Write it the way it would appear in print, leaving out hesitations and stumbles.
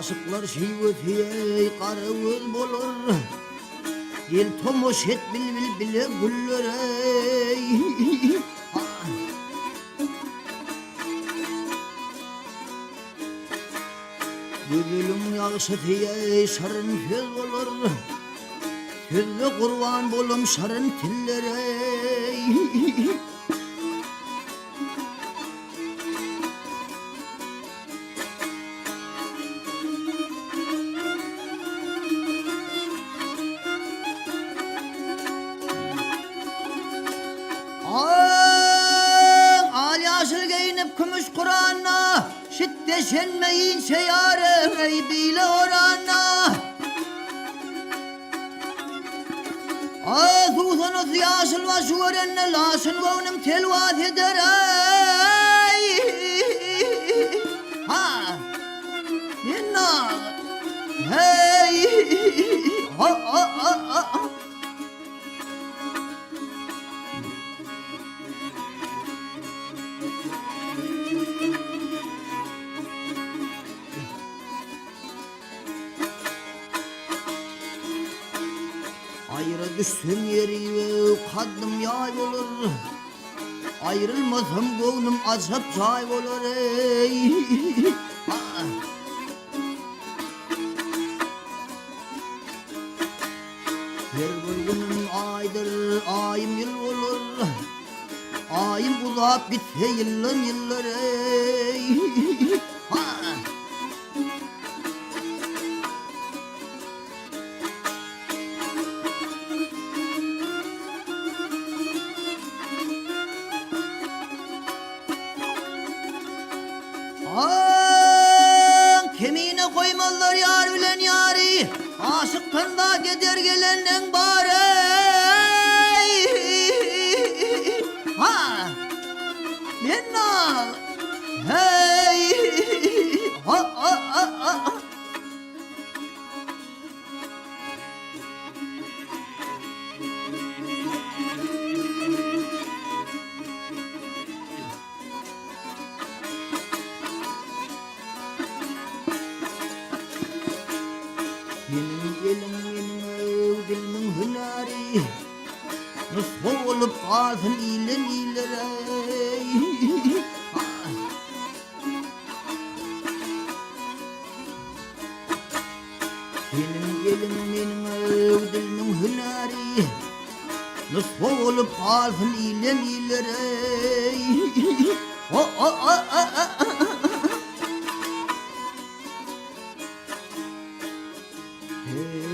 Aşıklar şivetiye karıvıl bolur. El tomoş et bil bile güller ey. Bülbülüm yağışı diye şarın föz olur. Sözlü kurban bolum şarın tillere. Ali aşıl giyinip kümüş Kur'an'a şiddeşenmeyince yarım ey bile oran'a. Ağzı yaşıl var şu öğrenle laşın vavnım telvat eder ey. Ha inna hey ha. Ayrı düşsün yeri ve kaddım yay olur. Ayrılmasam gönlüm azap çay olur ey. Her bir günüm aydır ayım yıl olur. Ayım uzak bitse yıllar ey. Kemiğine koymalılar yar bilen yari. Aşıktan da gider gelenden bari. Ha minna hey ha. Benim elim dilimin hünari. Nasıl olup kalsın iler ey. Benim elim dilimin hünari. Nasıl olup kalsın iler ey. Hey